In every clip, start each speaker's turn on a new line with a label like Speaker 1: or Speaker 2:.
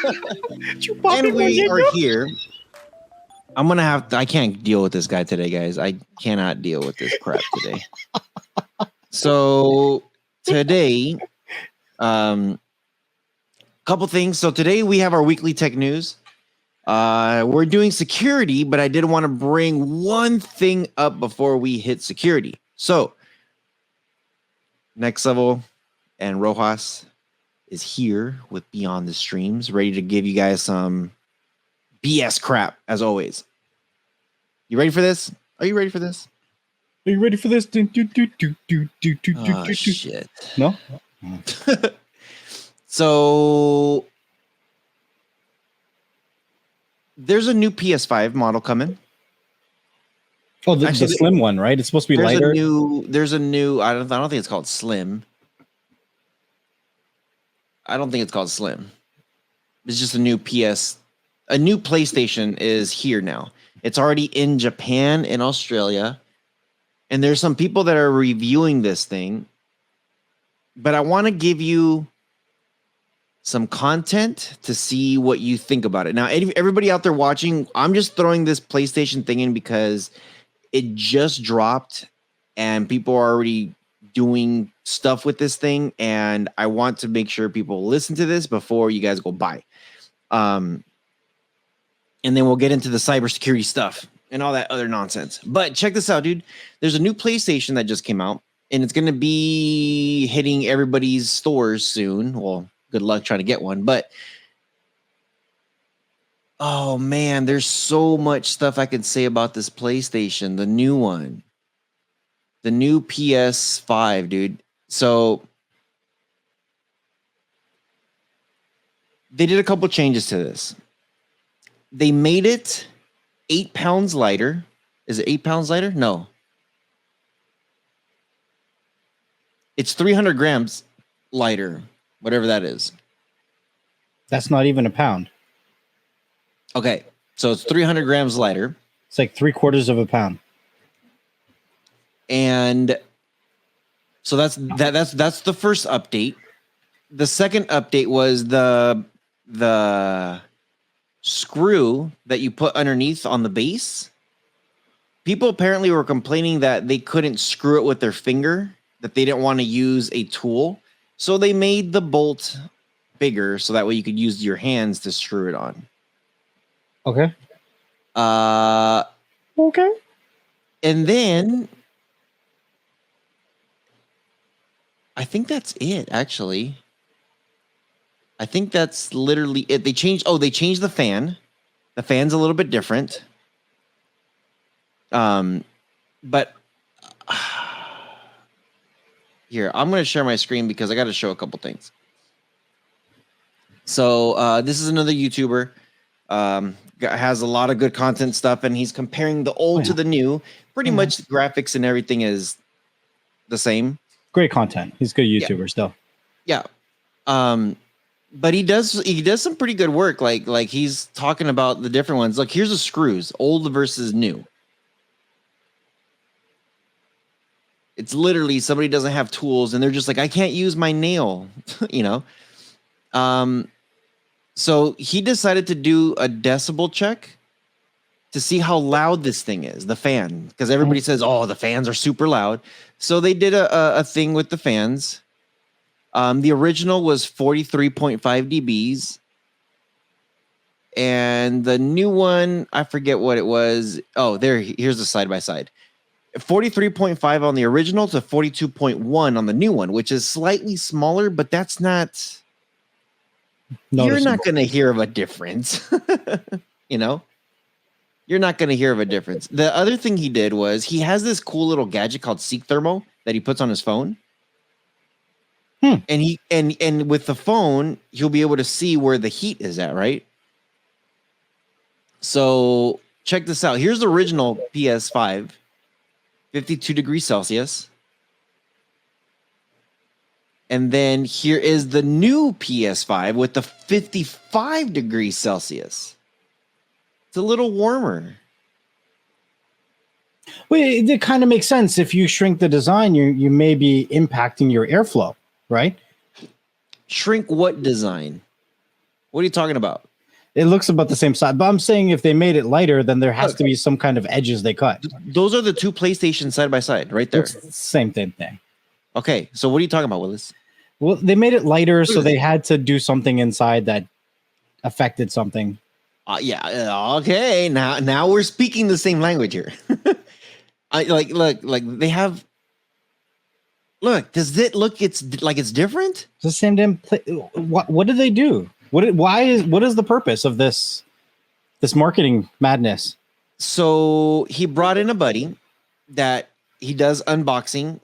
Speaker 1: And we are here. I'm gonna have to, I can't deal with this guy today, guys. I cannot deal with this crap today. So today, couple things. So today we have our weekly tech news. We're doing security, but I did want to bring one thing up before we hit security. So Next Level and Rojas is here with Beyond the Streams, ready to give you guys some BS crap as always. You ready for this? Are you ready for this?
Speaker 2: Are you ready for this?
Speaker 1: Oh, shit.
Speaker 2: No?
Speaker 1: So there's a new PS5 model coming.
Speaker 2: Oh, the slim one, right? It's supposed to be lighter.
Speaker 1: There's a new. I don't think it's called Slim. I don't think it's called Slim. It's just a new PlayStation is here now. It's already in Japan and Australia, and there's some people that are reviewing this thing. But I want to give you some content to see what you think about it. Now, everybody out there watching, I'm just throwing this PlayStation thing in because it just dropped and people are already doing stuff with this thing. And I want to make sure people listen to this before you guys go buy. And then we'll get into the cybersecurity stuff and all that other nonsense. But check this out, dude. There's a new PlayStation that just came out and it's going to be hitting everybody's stores soon. Well, good luck trying to get one, but oh man, there's so much stuff I could say about this PlayStation, the new one, the new PS5, dude. So they did a couple changes to this. They made it 8 pounds lighter. Is it 8 pounds lighter? No. It's 300 grams lighter. Whatever that is.
Speaker 2: That's not even a pound.
Speaker 1: Okay, so it's 300 grams lighter.
Speaker 2: It's like 3/4 of a pound.
Speaker 1: And so that's the first update. The second update was the screw that you put underneath on the base. People apparently were complaining that they couldn't screw it with their finger, that they didn't want to use a tool. So they made the bolt bigger so that way you could use your hands to screw it on.
Speaker 2: Okay.
Speaker 1: Okay. And then I think that's it, actually. I think that's literally it. They changed the fan. The fan's a little bit different. But here, I'm going to share my screen because I got to show a couple things. So this is another YouTuber. Has a lot of good content stuff, and he's comparing the old to the new. Pretty much the graphics and everything is the same.
Speaker 2: Great content. He's a good YouTuber still.
Speaker 1: Yeah. But he does some pretty good work. Like he's talking about the different ones. Look, here's the screws, old versus new. It's literally somebody doesn't have tools and they're just like, I can't use my nail, you know? So he decided to do a decibel check to see how loud this thing is, the fan, because everybody says, oh, the fans are super loud. So they did a thing with the fans. The original was 43.5 dBs. And the new one, I forget what it was. Oh, here's the side-by-side. 43.5 on the original to 42.1 on the new one, which is slightly smaller, but that's not... You're not going to hear of a difference. You know? You're not going to hear of a difference. The other thing he did was he has this cool little gadget called Seek Thermo that he puts on his phone. And he and with the phone, he'll be able to see where the heat is at, right? So check this out. Here's the original PS5, 52 degrees Celsius. And then here is the new PS5 with the 55 degrees Celsius. It's a little warmer.
Speaker 2: Well, it kind of makes sense. If you shrink the design, you may be impacting your airflow, right?
Speaker 1: Shrink what design? What are you talking about?
Speaker 2: It looks about the same size, but I'm saying if they made it lighter, then there has to be some kind of edges they cut.
Speaker 1: Those are the two PlayStations side by side, right there.
Speaker 2: It's the same thing.
Speaker 1: Okay, so what are you talking about, Willis?
Speaker 2: Well, they made it lighter, so they had to do something inside that affected something.
Speaker 1: Okay. Now we're speaking the same language here. I look. They have. Look, does it look? It's like it's different.
Speaker 2: It's the same damn. What did they do? What is the purpose of this marketing madness?
Speaker 1: So he brought in a buddy that he does unboxing,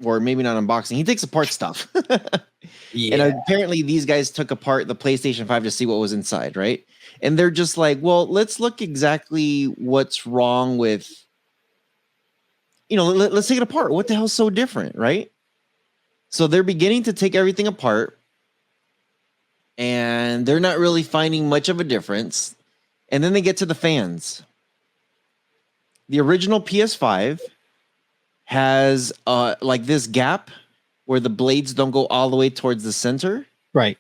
Speaker 1: or maybe not unboxing. He takes apart stuff. And apparently these guys took apart the PlayStation 5 to see what was inside, right? And they're just like, well, let's look exactly what's wrong with, let's take it apart. What the hell's so different, right? So they're beginning to take everything apart, and they're not really finding much of a difference. And then they get to the fans. The original PS5 has like this gap where the blades don't go all the way towards the center.
Speaker 2: Right.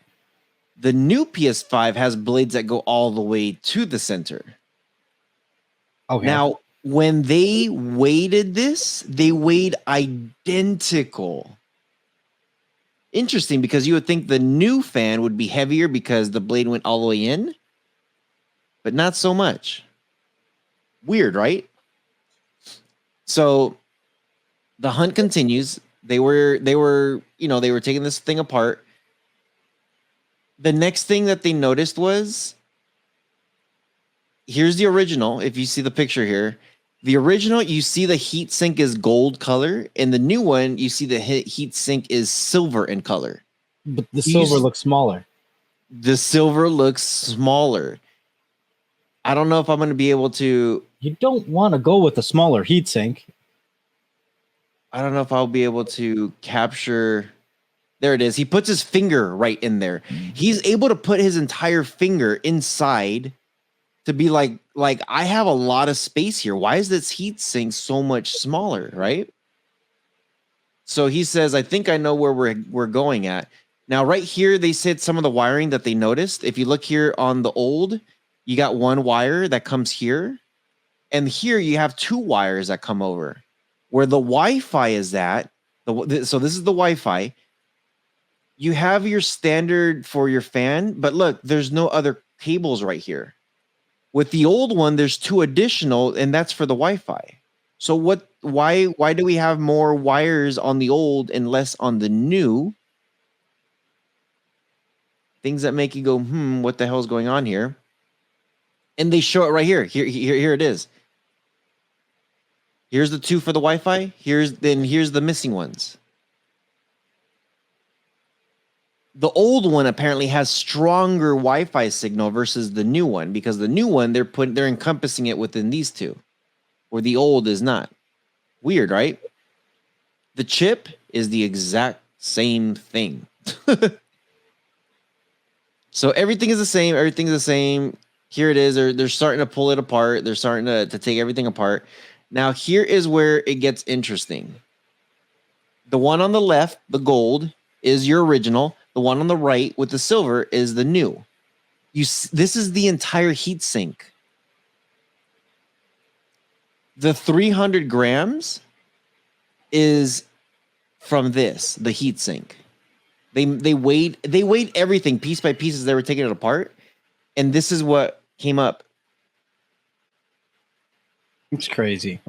Speaker 1: The new PS5 has blades that go all the way to the center.
Speaker 2: Okay.
Speaker 1: Now, when they weighted this, they weighed identical. Interesting, because you would think the new fan would be heavier because the blade went all the way in, but not so much. Weird, right? So the hunt continues. They were taking this thing apart. The next thing that they noticed was, here's the original. If you see the picture here, the original, you see the heat sink is gold color, and the new one, you see the heat sink is silver in color.
Speaker 2: But the silver looks smaller.
Speaker 1: The silver looks smaller. I don't know if I'm going to be able to.
Speaker 2: You don't want to go with a smaller heatsink.
Speaker 1: I don't know if I'll be able to capture. There it is. He puts his finger right in there. He's able to put his entire finger inside to be like I have a lot of space here. Why is this heat sink so much smaller, right? So he says, I think I know where we're going at. Now, right here, they said some of the wiring that they noticed. If you look here on the old, you got one wire that comes here. And here you have two wires that come over. Where the Wi-Fi is at, so this is the Wi-Fi. You have your standard for your fan, but look, there's no other cables right here. With the old one, there's two additional, and that's for the Wi-Fi. So why do we have more wires on the old and less on the new? Things that make you go, what the hell is going on here? And they show it right here. Here it is. Here's the two for the Wi-Fi. Here's the missing ones. The old one apparently has stronger Wi-Fi signal versus the new one, because the new one they're encompassing it within these two, where the old is not. Weird, right? The chip is the exact same thing. So everything is the same. Everything's the same. Here it is. They're starting to pull it apart. They're starting to take everything apart. Now, here is where it gets interesting. The one on the left, the gold, is your original. The one on the right with the silver is the new. This is the entire heat sink. The 300 grams is from this, the heat sink. They weighed everything piece by piece as they were taking it apart, and this is what came up.
Speaker 2: It's crazy.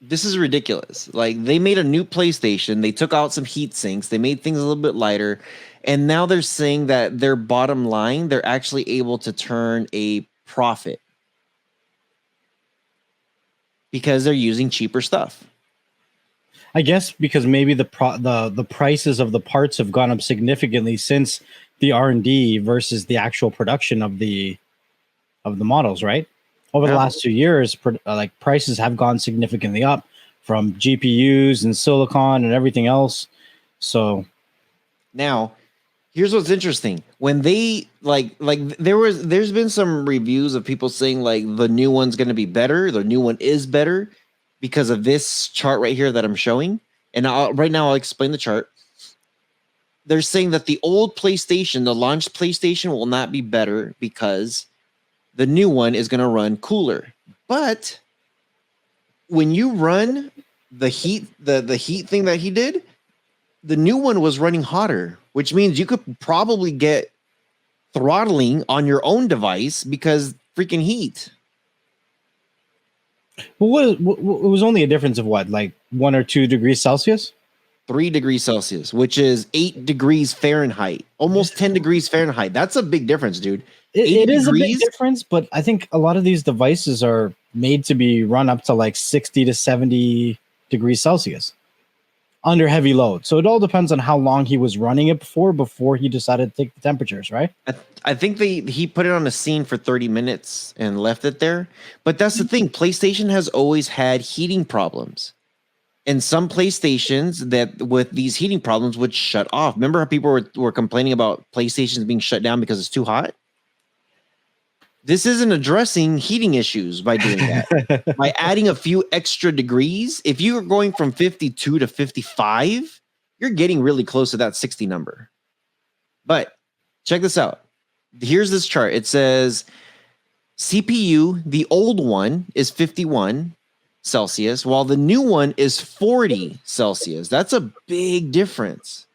Speaker 1: This is ridiculous. Like, they made a new PlayStation. They took out some heat sinks. They made things a little bit lighter. And now they're saying that their bottom line, they're actually able to turn a profit because they're using cheaper stuff.
Speaker 2: I guess because maybe the prices of the parts have gone up significantly since the R&D versus the actual production of the models, right? Over the last 2 years, like prices have gone significantly up from GPUs and silicon and everything else. So
Speaker 1: now, here's what's interesting. When they there's been some reviews of people saying like the new one's going to be better. The new one is better because of this chart right here that I'm showing. And right now I'll explain the chart. they're saying that the old PlayStation, the launched PlayStation, will not be better because the new one is going to run cooler. But when you run the heat, the heat thing that he did, the new one was running hotter, which means you could probably get throttling on your own device because freaking heat.
Speaker 2: Well, it was only a difference of what, like 1 or 2 degrees Celsius?
Speaker 1: 3 degrees Celsius, which is 8 degrees Fahrenheit, almost 10 degrees Fahrenheit. That's a big difference, dude.
Speaker 2: It is a big difference, but I think a lot of these devices are made to be run up to like 60 to 70 degrees Celsius under heavy load. So it all depends on how long he was running it before he decided to take the temperatures, right?
Speaker 1: I think he put it on a scene for 30 minutes and left it there. But that's the thing. PlayStation has always had heating problems. And some PlayStations that with these heating problems would shut off. Remember how people were complaining about PlayStations being shut down because it's too hot? This isn't addressing heating issues by doing that. By adding a few extra degrees, if you're going from 52 to 55, you're getting really close to that 60 number. But check this out. Here's this chart. It says CPU, the old one is 51 Celsius, while the new one is 40 Celsius. That's a big difference.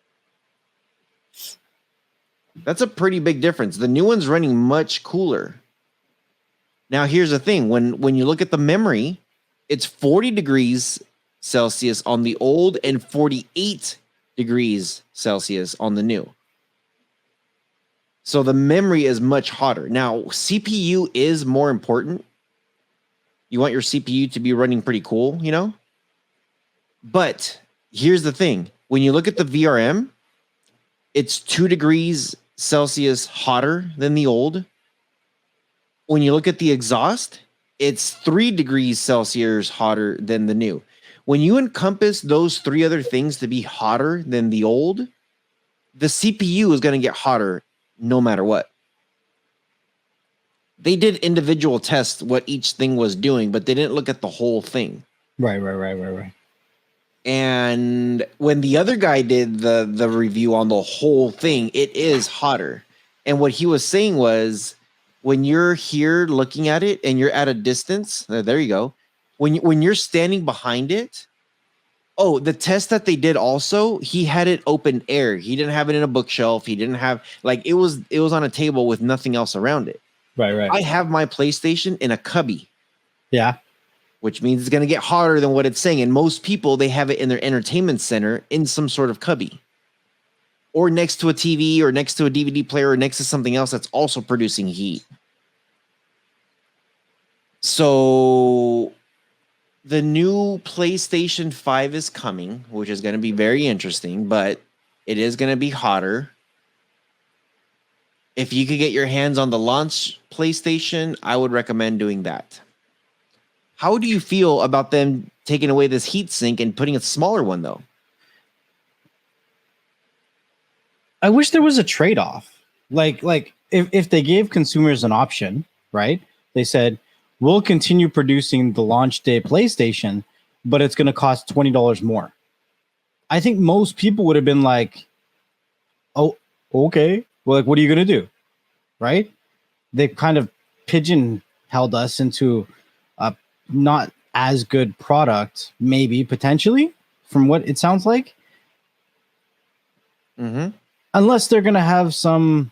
Speaker 1: That's a pretty big difference. The new one's running much cooler. Now, here's the thing. When you look at the memory, it's 40 degrees Celsius on the old and 48 degrees Celsius on the new. So the memory is much hotter. Now, CPU is more important. You want your CPU to be running pretty cool, you know? But here's the thing. When you look at the VRM, it's 2 degrees Celsius hotter than the old. When you look at the exhaust, it's 3 degrees Celsius hotter than the new. When you encompass those 3 other things to be hotter than the old, the CPU is going to get hotter no matter what. They did individual tests what each thing was doing, but they didn't look at the whole thing.
Speaker 2: Right.
Speaker 1: And when the other guy did the review on the whole thing, it is hotter. And what he was saying was, when you're here looking at it and you're at a distance, there you go. When you're standing behind it, oh, the test that they did also, he had it open air. He didn't have it in a bookshelf. He didn't have it was on a table with nothing else around it.
Speaker 2: Right.
Speaker 1: I have my PlayStation in a cubby.
Speaker 2: Yeah.
Speaker 1: Which means it's going to get hotter than what it's saying. And most people, they have it in their entertainment center in some sort of cubby. Or next to a TV or next to a DVD player or next to something else that's also producing heat. So the new PlayStation 5 is coming, which is going to be very interesting, but it is going to be hotter. If you could get your hands on the launch PlayStation, I would recommend doing that. How do you feel about them taking away this heat sink and putting a smaller one, though?
Speaker 2: I wish there was a trade-off. Like if they gave consumers an option, right? They said, we'll continue producing the launch day PlayStation, but it's going to cost $20 more. I think most people would have been like, oh, okay. Well, like, what are you going to do? Right? They kind of pigeonholed us into a not as good product, maybe potentially, from what it sounds like.
Speaker 1: Mm-hmm.
Speaker 2: Unless they're going to have some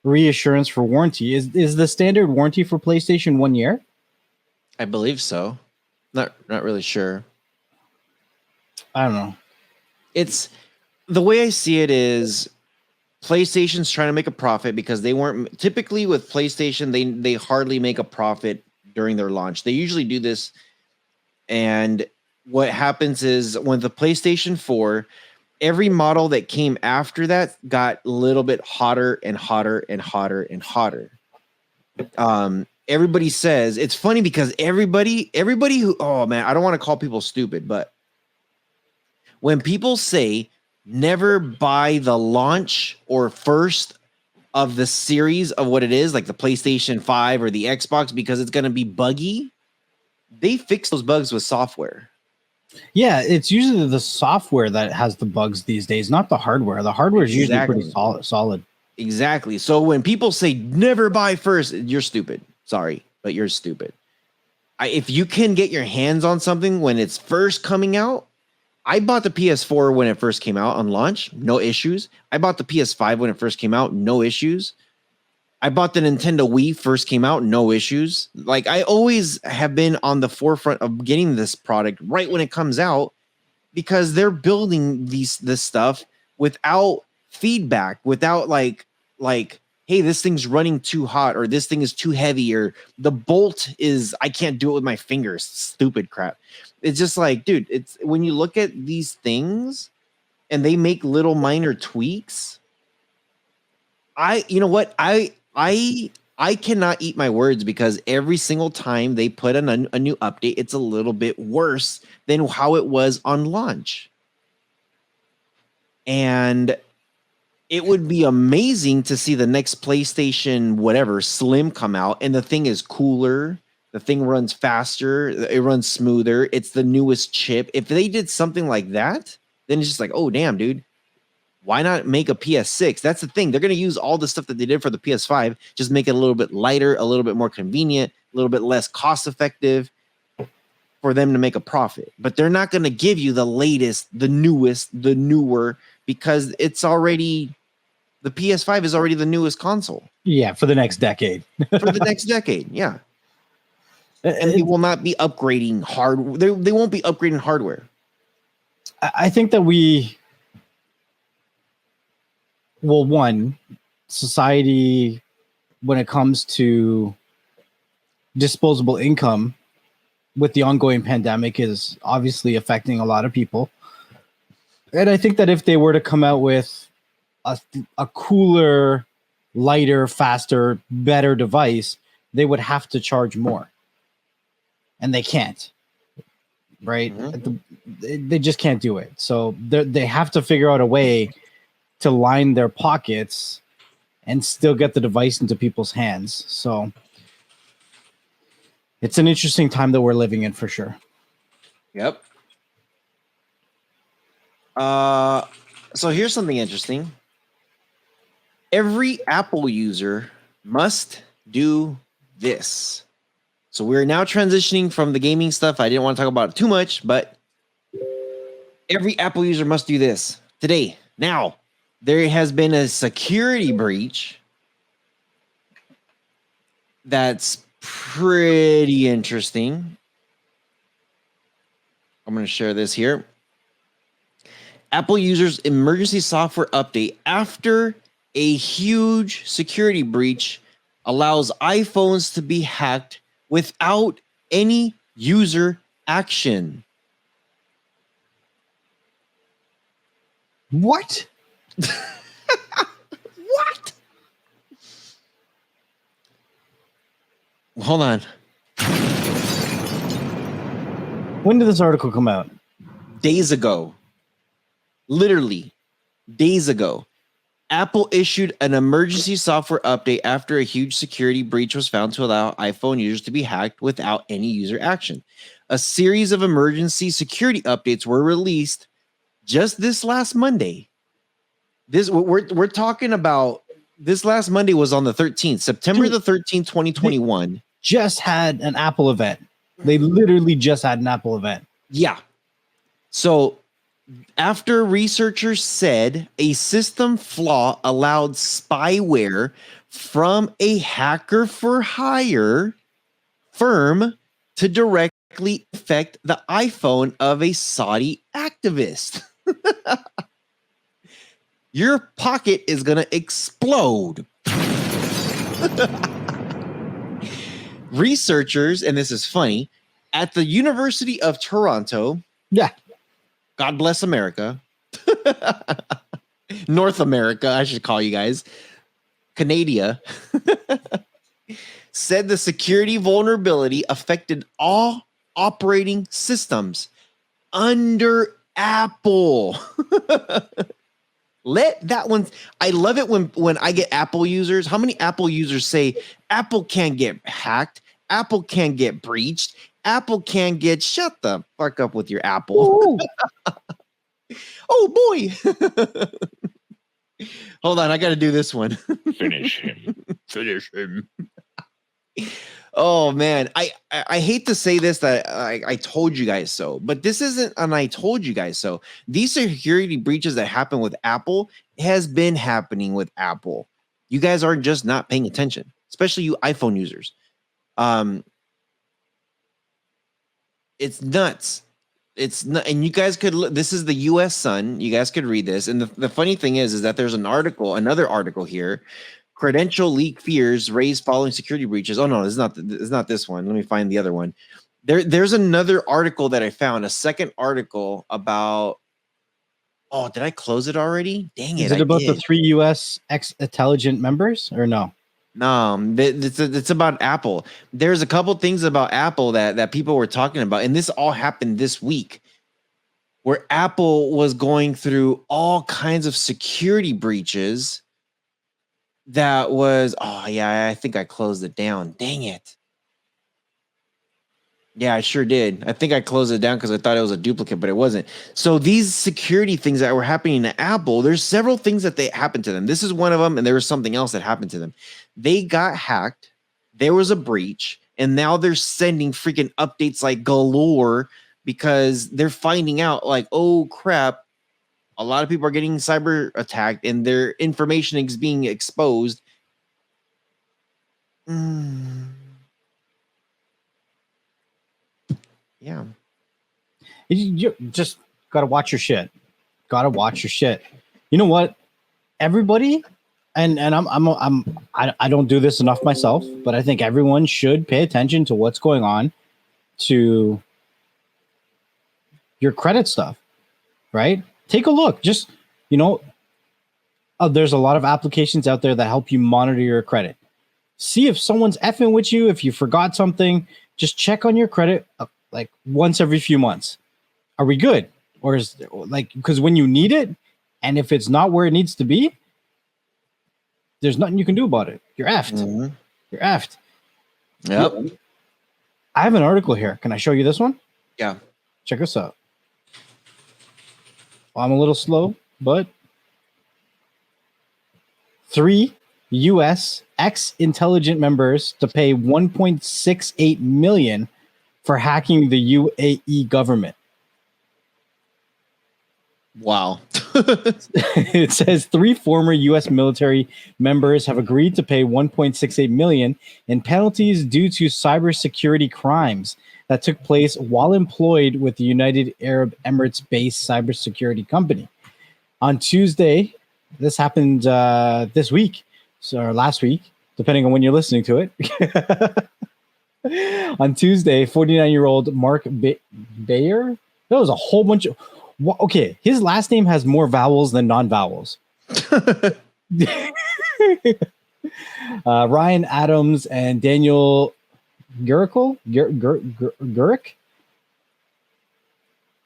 Speaker 2: reassurance for warranty. Is the standard warranty for PlayStation 1 year?
Speaker 1: I believe so. Not really sure.
Speaker 2: I don't know.
Speaker 1: It's the way I see it is PlayStation's trying to make a profit because they weren't typically with PlayStation. They hardly make a profit during their launch. They usually do this. And what happens is when the PlayStation 4, every model that came after that got a little bit hotter and hotter and hotter and hotter. Everybody says it's funny because everybody who, oh man, I don't want to call people stupid, but when people say never buy the launch or first of the series of what it is, like the PlayStation 5 or the Xbox, because it's going to be buggy, they fix those bugs with software.
Speaker 2: Yeah, it's usually the software that has the bugs these days, not the hardware. The hardware is usually pretty solid.
Speaker 1: Exactly. So when people say never buy first, you're stupid. Sorry, but you're stupid. If you can get your hands on something when it's first coming out, I bought the PS4 when it first came out on launch, no issues. I bought the PS5 when it first came out, no issues. I bought the Nintendo Wii first came out, no issues. Like I always have been on the forefront of getting this product right when it comes out because they're building this stuff without feedback, without like hey, this thing's running too hot or this thing is too heavy or the bolt is I can't do it with my fingers. Stupid crap. It's just like, dude, it's when you look at these things and they make little minor tweaks. You know what? I cannot eat my words because every single time they put a new update, it's a little bit worse than how it was on launch. And it would be amazing to see the next PlayStation, whatever, Slim come out, and the thing is cooler. The thing runs faster. It runs smoother. It's the newest chip. If they did something like that, then it's just like, oh, damn, dude. Why not make a PS6? That's the thing. They're going to use all the stuff that they did for the PS5, just make it a little bit lighter, a little bit more convenient, a little bit less cost effective for them to make a profit. But they're not going to give you the latest, the newest, the newer, because it's already, the PS5 is already the newest console.
Speaker 2: Yeah, for the next decade.
Speaker 1: For the next decade, yeah. And they will not be upgrading hardware. They won't be upgrading hardware.
Speaker 2: I think that one, society, when it comes to disposable income with the ongoing pandemic, is obviously affecting a lot of people. And I think that if they were to come out with a cooler, lighter, faster, better device, they would have to charge more. And they can't. Right? Mm-hmm. They just can't do it. So they have to figure out a way to line their pockets and still get the device into people's hands. So it's an interesting time that we're living in for sure.
Speaker 1: Yep. So here's something interesting. Every Apple user must do this. So we're now transitioning from the gaming stuff. I didn't want to talk about it too much, but every Apple user must do this today, now. There has been a security breach that's pretty interesting. I'm going to share this here. Apple users emergency software update after a huge security breach allows iPhones to be hacked without any user action.
Speaker 2: What?
Speaker 1: What? Hold on.
Speaker 2: When did this article come out?
Speaker 1: Days ago. Literally days ago. Apple issued an emergency software update after a huge security breach was found to allow iPhone users to be hacked without any user action. A series of emergency security updates were released just this last Monday. We're talking about this last Monday was on the 13th, September the 13th, 2021.
Speaker 2: Just had an Apple event. They literally just had an Apple event.
Speaker 1: Yeah. So after researchers said a system flaw allowed spyware from a hacker for hire firm to directly affect the iPhone of a Saudi activist. Your pocket is going to explode. Researchers, and this is funny, at the University of Toronto.
Speaker 2: Yeah.
Speaker 1: God bless America. North America, I should call you guys. Canada. Said the security vulnerability affected all operating systems under Apple. Let that one. I love it when I get Apple users. How many Apple users say Apple can't get hacked? Apple can't get breached. Apple can't get. Shut the fuck up with your Apple. Oh boy. Hold on, I got to do this one.
Speaker 3: Finish him. Finish him.
Speaker 1: Oh man, I hate to say this that I told you guys so, but this isn't an I told you guys so. These security breaches that happen with Apple has been happening with Apple. You guys are just not paying attention, especially you iPhone users. It's nuts. It's not, and you guys could look. This is the U.S. Sun. You guys could read this. And the funny thing is that there's another article here. Credential leak fears raised following security breaches. Oh no, it's not this one. Let me find the other one. There's another article that I found. A second article about. Oh, did I close it already? Dang it!
Speaker 2: Is it about the 3 U.S. intelligent members or no?
Speaker 1: No, it's about Apple. There's a couple things about Apple that people were talking about, and this all happened this week, where Apple was going through all kinds of security breaches. That was, oh yeah, I think I closed it down. Dang it. Yeah, I sure did. I think I closed it down because I thought it was a duplicate, but it wasn't. So these security things that were happening to Apple, there's several things that they happened to them. This is one of them, and there was something else that happened to them. They got hacked. There was a breach, and now they're sending freaking updates like galore because they're finding out like, oh crap, a lot of people are getting cyber attacked and their information is being exposed. Yeah.
Speaker 2: You just got to watch your shit. Got to watch your shit. You know what? Everybody, and I don't do this enough myself, but I think everyone should pay attention to what's going on to your credit stuff, right? Take a look. Just, there's a lot of applications out there that help you monitor your credit. See if someone's effing with you. If you forgot something, just check on your credit like once every few months. Are we good? Or is because when you need it, and if it's not where it needs to be, there's nothing you can do about it. You're effed.
Speaker 1: Mm-hmm.
Speaker 2: You're effed.
Speaker 1: Yep.
Speaker 2: I have an article here. Can I show you this one?
Speaker 1: Yeah.
Speaker 2: Check this out. I'm a little slow, but 3 U.S. ex-intelligent members to pay $1.68 million for hacking the UAE government.
Speaker 1: Wow.
Speaker 2: It says 3 former U.S. military members have agreed to pay $1.68 million in penalties due to cybersecurity crimes that took place while employed with the United Arab Emirates-based cybersecurity company. On Tuesday, this happened this week, or last week, depending on when you're listening to it. On Tuesday, 49-year-old Mark Bayer, there was a whole bunch of... Okay, his last name has more vowels than non-vowels. Ryan Adams and Daniel Gurick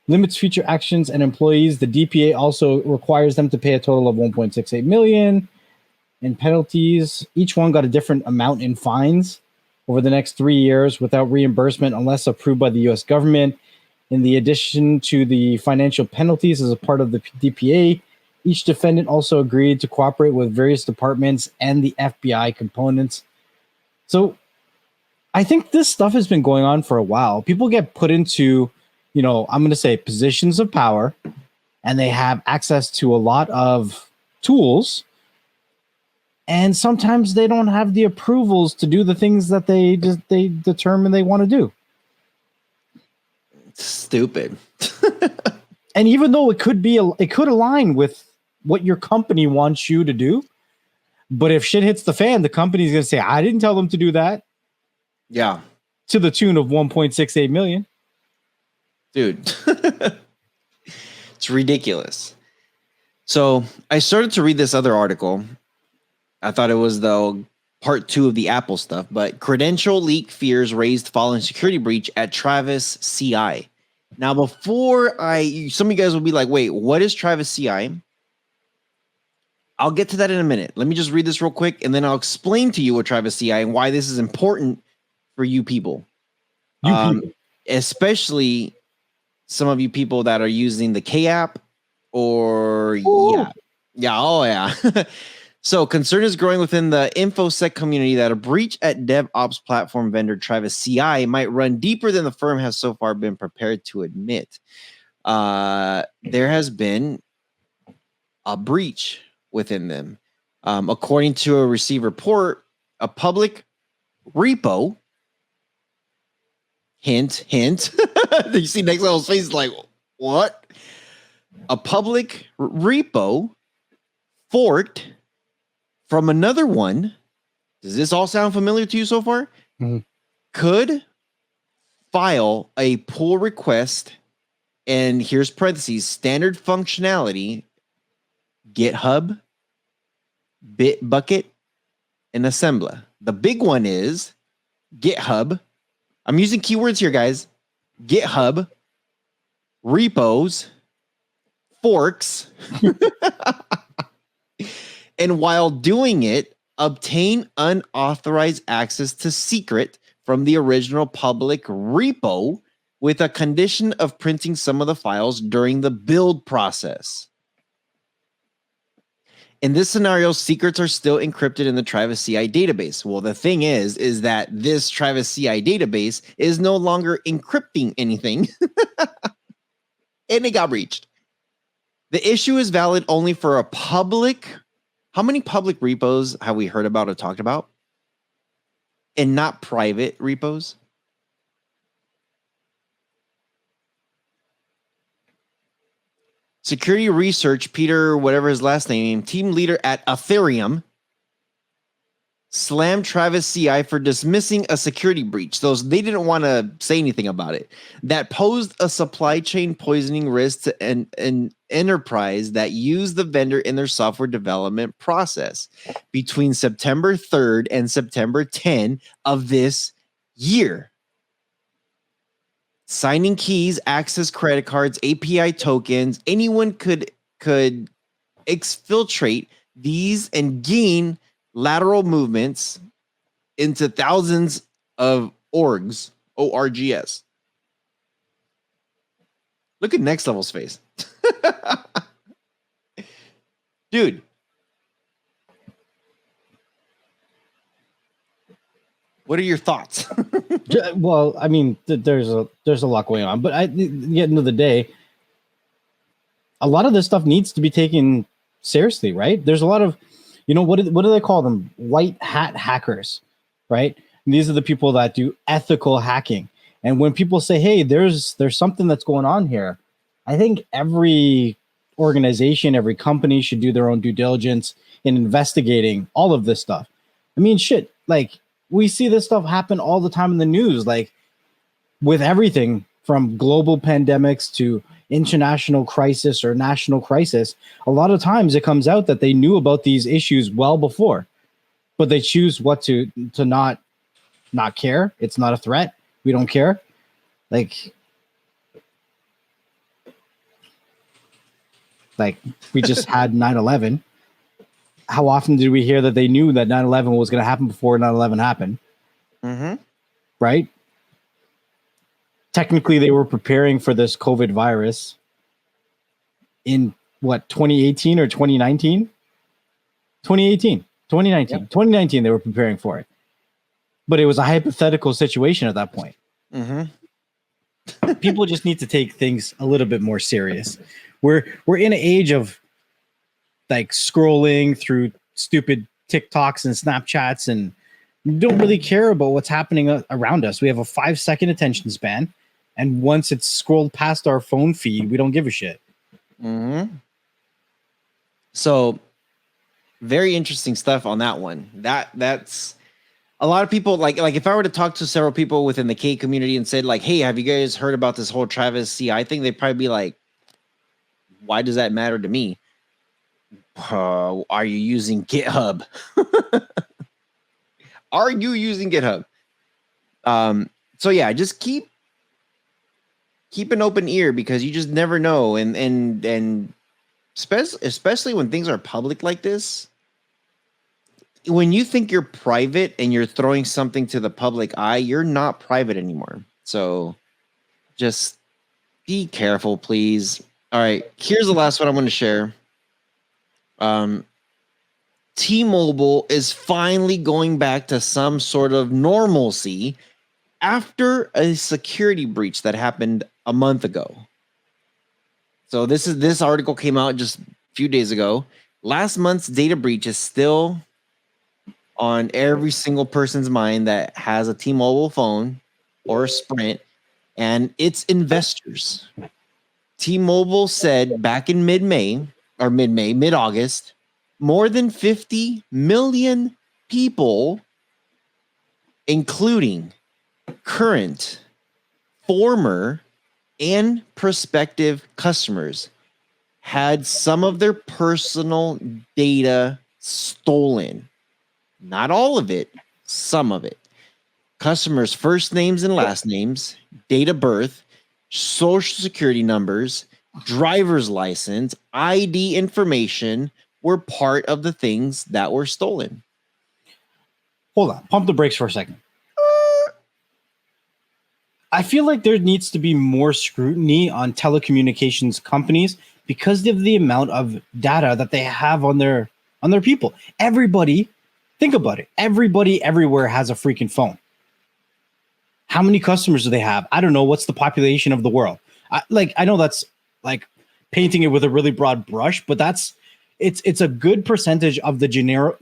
Speaker 2: limits future actions and employees. The DPA also requires them to pay a total of $1.68 million in penalties. Each one got a different amount in fines over the next 3 years without reimbursement unless approved by the U.S. government. In the addition to the financial penalties as a part of the DPA, each defendant also agreed to cooperate with various departments and the FBI components. So I think this stuff has been going on for a while. People get put into, I'm going to say positions of power, and they have access to a lot of tools. And sometimes they don't have the approvals to do the things that they determine they want to do.
Speaker 1: Stupid.
Speaker 2: And even though it could align with what your company wants you to do, but if shit hits the fan, the company's going to say, I didn't tell them to do that.
Speaker 1: Yeah.
Speaker 2: To the tune of $1.68 million.
Speaker 1: Dude. It's ridiculous. So I started to read this other article. I thought it was the part 2 of the Apple stuff, but credential leak fears raised following security breach at Travis CI. Now, before some of you guys will be like, wait, what is Travis CI? I'll get to that in a minute. Let me just read this real quick, and then I'll explain to you what Travis CI and why this is important for you people. especially some of you people that are using the K app or
Speaker 2: Ooh.
Speaker 1: oh yeah. So concern is growing within the InfoSec community that a breach at DevOps platform vendor Travis CI might run deeper than the firm has so far been prepared to admit. There has been a breach within them. According to a received report, a public repo, hint, hint. You see Next Level's face is like, what? A public repo forked from another one. Does this all sound familiar to you so far?
Speaker 2: Mm-hmm.
Speaker 1: Could file a pull request, and here's parentheses, standard functionality, GitHub, Bitbucket, and Assembler. The big one is GitHub. I'm using keywords here, guys. GitHub, repos, forks, and while doing it, obtain unauthorized access to secret from the original public repo with a condition of printing some of the files during the build process. In this scenario, secrets are still encrypted in the Travis CI database. Well, the thing is that this Travis CI database is no longer encrypting anything, and it got breached. The issue is valid only for a public. How many public repos have we heard about or talked about? And not private repos? Security research, Peter, whatever his last name, team leader at Ethereum, slammed Travis CI for dismissing a security breach. They didn't want to say anything about it. That posed a supply chain poisoning risk to an enterprise that used the vendor in their software development process between September 3rd and September 10 of this year. Signing keys, access credit cards, API tokens, anyone could exfiltrate these and gain lateral movements into thousands of orgs, ORGS. Look at Next Level's face. Dude. What are your thoughts?
Speaker 2: Well, I mean, there's a lot going on, but at the end of the day, a lot of this stuff needs to be taken seriously, right? There's a lot of, what do they call them? White hat hackers, right? And these are the people that do ethical hacking. And when people say, "Hey, there's something that's going on here," I think every organization, every company should do their own due diligence in investigating all of this stuff. I mean, shit, like, we see this stuff happen all the time in the news, like with everything from global pandemics to international crisis or national crisis. A lot of times it comes out that they knew about these issues well before, but they choose to not care. It's not a threat. We don't care. Like we just had 9/11. How often did we hear that they knew that 9/11 was going to happen before 9/11 happened?
Speaker 1: Mm-hmm.
Speaker 2: Right? Technically, they were preparing for this COVID virus in 2018 or 2019? 2018, 2019. Yep. 2019, they were preparing for it. But it was a hypothetical situation at that point.
Speaker 1: Mm-hmm.
Speaker 2: People just need to take things a little bit more serious. We're in an age of like scrolling through stupid TikToks and Snapchats and don't really care about what's happening around us. We have a 5-second attention span. And once it's scrolled past our phone feed, we don't give a shit.
Speaker 1: Mm-hmm. So very interesting stuff on that one. That's a lot of people like if I were to talk to several people within the K community and said like, "Hey, have you guys heard about this whole Travis CI thing?" They'd probably be like, "Why does that matter to me? Are you using GitHub?" Are you using GitHub? So yeah, just keep an open ear because you just never know, and especially when things are public like this. When you think you're private and you're throwing something to the public eye, you're not private anymore. So Just be careful, please. All right, here's the last one I'm going to share. T-Mobile is finally going back to some sort of normalcy after a security breach that happened a month ago. So this article came out just a few days ago. Last month's data breach is still on every single person's mind that has a T-Mobile phone or a Sprint, and its investors. T-Mobile said back in mid-August, more than 50 million people, including current, former, and prospective customers, had some of their personal data stolen. Not all of it, some of it. Customers' first names and last names, date of birth, social security numbers, driver's license, ID information were part of the things that were stolen.
Speaker 2: Hold on, pump the brakes for a second. I feel like there needs to be more scrutiny on telecommunications companies because of the amount of data that they have on their people. Everybody, think about it. Everybody everywhere has a freaking phone. How many customers do they have? I don't know. What's the population of the world? I know that's like painting it with a really broad brush, but it's a good percentage of the generic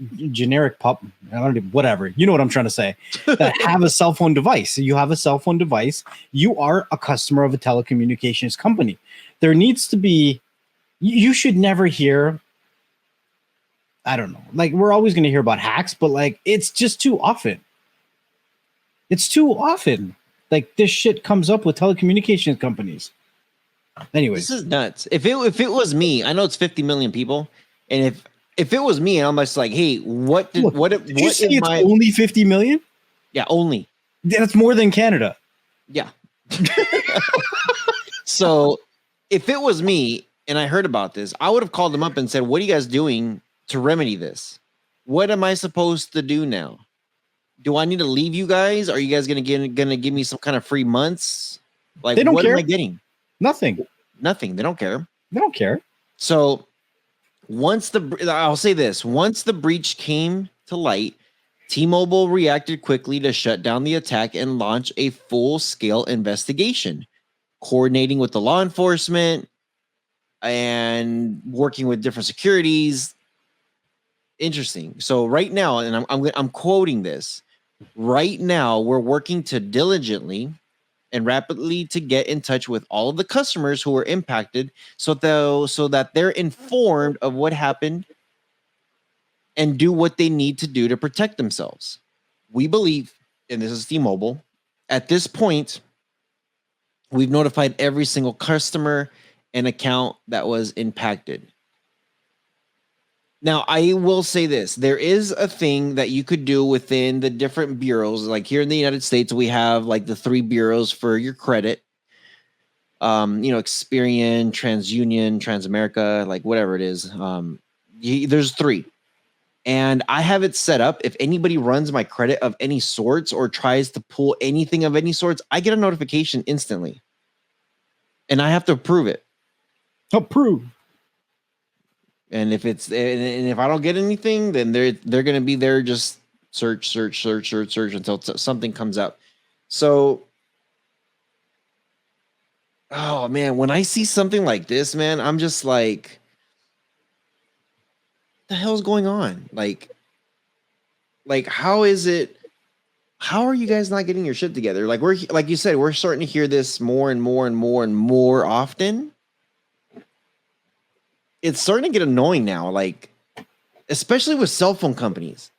Speaker 2: whatever. You know what I'm trying to say? That have a cell phone device. You have a cell phone device. You are a customer of a telecommunications company. There needs to be. You should never hear. I don't know. Like, we're always going to hear about hacks, but like, it's just too often. It's too often. Like, this shit comes up with telecommunications companies. Anyways,
Speaker 1: this is nuts. If it was me, I know it's 50 million people, and if it was me, I'm just like, hey, did
Speaker 2: you say it's only 50 million?
Speaker 1: Yeah, only.
Speaker 2: That's more than Canada.
Speaker 1: Yeah. So, if it was me and I heard about this, I would have called them up and said, "What are you guys doing to remedy this? What am I supposed to do now? Do I need to leave you guys? Are you guys gonna give me some kind of free months? Like,
Speaker 2: they don't
Speaker 1: what
Speaker 2: care.
Speaker 1: am I getting?
Speaker 2: Nothing.
Speaker 1: Nothing. They don't care.
Speaker 2: They don't care.
Speaker 1: So I'll say this, once the breach came to light, T-Mobile reacted quickly to shut down the attack and launch a full-scale investigation, coordinating with the law enforcement and working with different securities. Interesting. So right now, and I'm quoting this, right now we're working to diligently and rapidly to get in touch with all of the customers who were impacted so that they're informed of what happened and do what they need to do to protect themselves. We believe, and this is T-Mobile, at this point, we've notified every single customer and account that was impacted. Now, I will say this. There is a thing that you could do within the different bureaus. Like here in the United States, we have like the 3 bureaus for your credit. Experian, TransUnion, Transamerica, like whatever it is. There's 3. And I have it set up. If anybody runs my credit of any sorts or tries to pull anything of any sorts, I get a notification instantly. And I have to approve it.
Speaker 2: Approve.
Speaker 1: And if I don't get anything, then they're going to be there just search until something comes up. So, oh man, when I see something like this, man, I'm just like, what the hell's going on? Like how is it? How are you guys not getting your shit together? Like like you said, we're starting to hear this more and more and more and more often. It's starting to get annoying now, like especially with cell phone companies.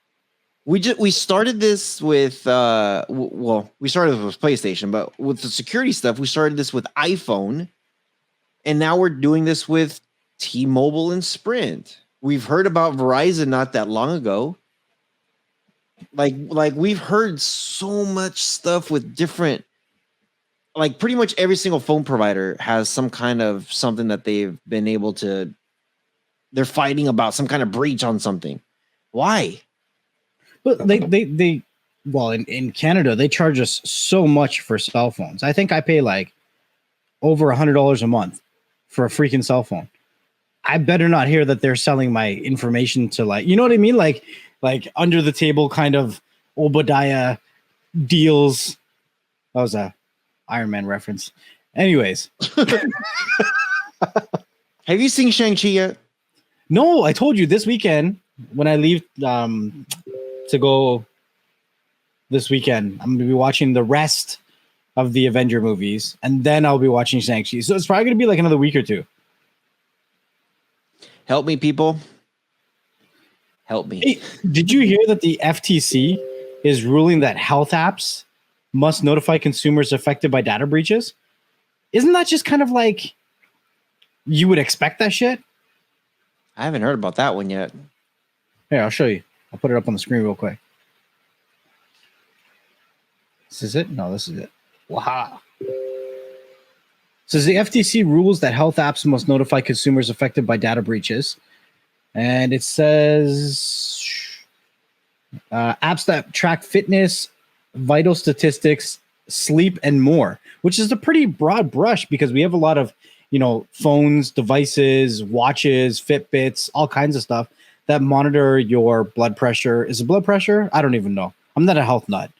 Speaker 1: We started this with we started with PlayStation, but with the security stuff, we started this with iPhone, and now we're doing this with T-Mobile and Sprint. We've heard about Verizon not that long ago. Like we've heard so much stuff with different, like pretty much every single phone provider has some kind of something that they've been able to. They're fighting about some kind of breach on something. Why?
Speaker 2: But in Canada, they charge us so much for cell phones. I think I pay like over $100 a month for a freaking cell phone. I better not hear that they're selling my information to, like, you know what I mean? Like under the table kind of Obadiah deals. That was a Iron Man reference. Anyways.
Speaker 1: Have you seen Shang-Chi yet?
Speaker 2: No, I told you this weekend when I leave to go this weekend, I'm going to be watching the rest of the Avenger movies, and then I'll be watching Shang-Chi. So it's probably going to be like another week or two.
Speaker 1: Help me, people. Help me.
Speaker 2: Hey, did you hear that the FTC is ruling that health apps must notify consumers affected by data breaches? Isn't that just kind of like you would expect that shit?
Speaker 1: I haven't heard about that one yet.
Speaker 2: Here, I'll show you. I'll put it up on the screen real quick. This is it? No, this is it. Wow. Says the FTC rules that health apps must notify consumers affected by data breaches. And it says apps that track fitness, vital statistics, sleep, and more, which is a pretty broad brush because we have a lot of, phones, devices, watches, Fitbits, all kinds of stuff that monitor your blood pressure. Is it blood pressure? I don't even know. I'm not a health nut.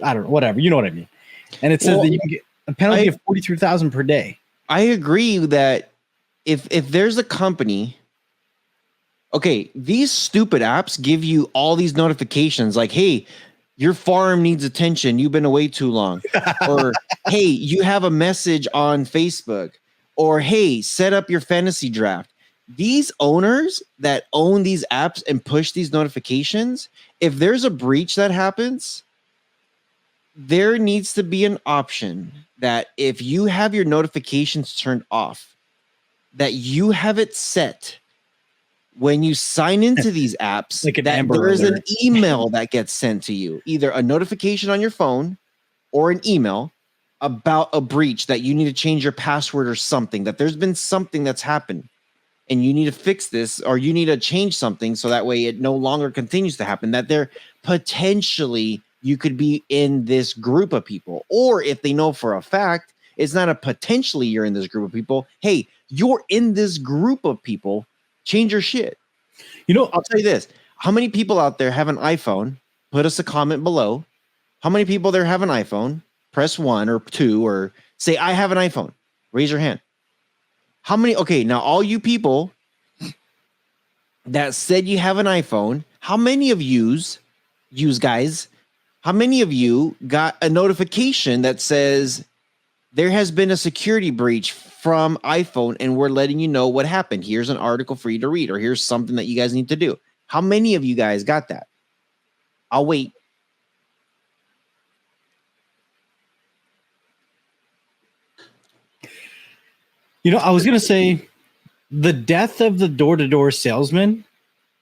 Speaker 2: I don't know. Whatever. You know what I mean. And it says that you can get a penalty of $43,000 per day.
Speaker 1: I agree that if there's a company, okay, these stupid apps give you all these notifications like, hey, your farm needs attention. You've been away too long. Or, hey, you have a message on Facebook. Or, hey, set up your fantasy draft. These owners that own these apps and push these notifications, if there's a breach that happens, there needs to be an option that if you have your notifications turned off, that you have it set when you sign into these apps,
Speaker 2: like
Speaker 1: that there is an email that gets sent to you, either a notification on your phone or an email about a breach that you need to change your password or something, that there's been something that's happened and you need to fix this or you need to change something so that way it no longer continues to happen, that there potentially you could be in this group of people. Or if they know for a fact, it's not a potentially you're in this group of people. Hey, you're in this group of people. Change your shit. I'll tell you this. How many people out there have an iPhone? Put us a comment below. How many people there have an iPhone? Press 1 or 2 or say, I have an iPhone. Raise your hand. How many? Okay, now all you people that said you have an iPhone, how many of yous guys, how many of you got a notification that says there has been a security breach from iPhone and we're letting you know what happened? Here's an article for you to read, or here's something that you guys need to do. How many of you guys got that? I'll wait.
Speaker 2: I was going to say the death of the door-to-door salesman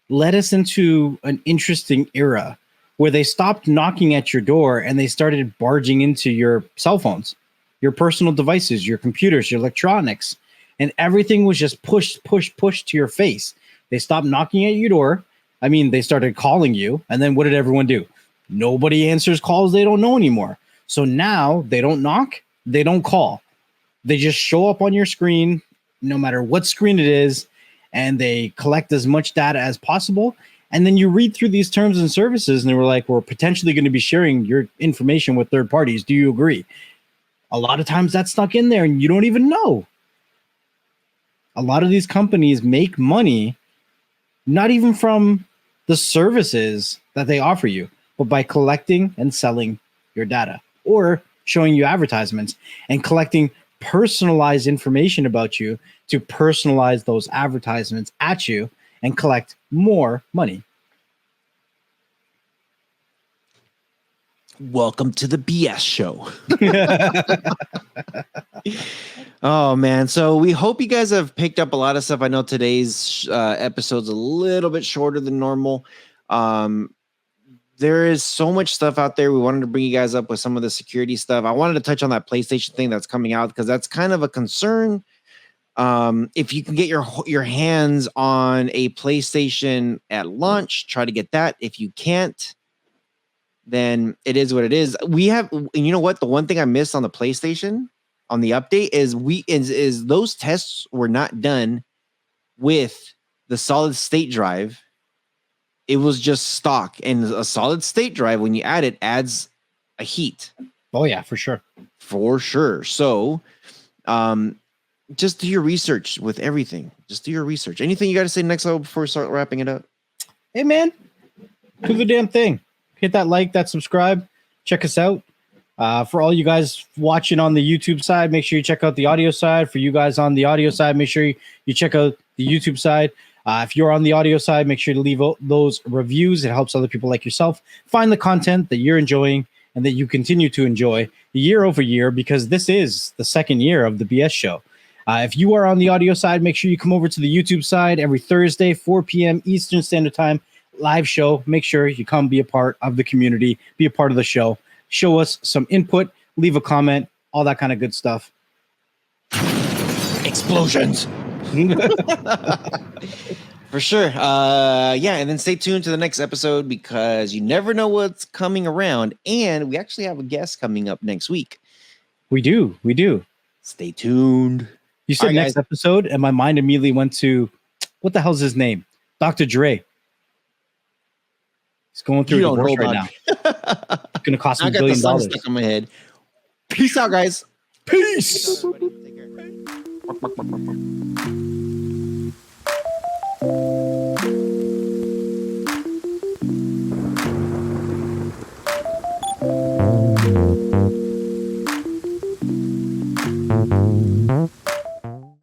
Speaker 2: led us into an interesting era where they stopped knocking at your door and they started barging into your cell phones, your personal devices, your computers, your electronics, and everything was just pushed to your face. They stopped knocking at your door. I mean, they started calling you. And then what did everyone do? Nobody answers calls they don't know anymore. So now they don't knock, they don't call. They just show up on your screen, no matter what screen it is, and they collect as much data as possible. And then you read through these terms and services, and they were like, we're potentially going to be sharing your information with third parties. Do you agree? A lot of times that's stuck in there, and you don't even know. A lot of these companies make money, not even from the services that they offer you, but by collecting and selling your data or showing you advertisements and collecting personalized information about you to personalize those advertisements at you and collect more money.
Speaker 1: Welcome to the BS show. Oh, man. So we hope you guys have picked up a lot of stuff. I know today's episode's a little bit shorter than normal. There is so much stuff out there. We wanted to bring you guys up with some of the security stuff. I wanted to touch on that PlayStation thing that's coming out because that's kind of a concern. If you can get your hands on a PlayStation at launch, try to get that. If you can't, then it is what it is. We have, and you know what? The one thing I missed on the PlayStation on the update is those tests were not done with the solid state drive. It was just stock, and a solid state drive, when you add it, adds a heat.
Speaker 2: Oh yeah, for sure.
Speaker 1: For sure. So, just do your research with everything. Just do your research. Anything you got to say next level before we start wrapping it up?
Speaker 2: Hey man, do the damn thing. Hit that like, that subscribe. Check us out. For all you guys watching on the YouTube side, make sure you check out the audio side. For you guys on the audio side, make sure you check out the YouTube side. If you're on the audio side, make sure to leave those reviews. It helps other people like yourself find the content that you're enjoying and that you continue to enjoy year over year, because this is the second year of the BS show. If you are on the audio side, make sure you come over to the YouTube side every Thursday, 4 p.m. Eastern Standard Time, live show. Make sure you come be a part of the community, be a part of the show. Show us some input, leave a comment, all that kind of good stuff.
Speaker 1: Explosions. For sure. Yeah, and then stay tuned to the next episode, because you never know what's coming around. And we actually have a guest coming up next week.
Speaker 2: We do.
Speaker 1: Stay tuned.
Speaker 2: You said
Speaker 1: All right,
Speaker 2: next
Speaker 1: guys.
Speaker 2: episode, and my mind immediately went to, what the hell's his name? Dr. Dre. He's going through
Speaker 1: You
Speaker 2: a
Speaker 1: don't
Speaker 2: divorce
Speaker 1: know
Speaker 2: right now.
Speaker 1: about
Speaker 2: It's going to cost him
Speaker 1: I
Speaker 2: $1
Speaker 1: got the
Speaker 2: billion.
Speaker 1: sun stuck on my head. Peace out, guys.
Speaker 2: Peace.
Speaker 1: Take care.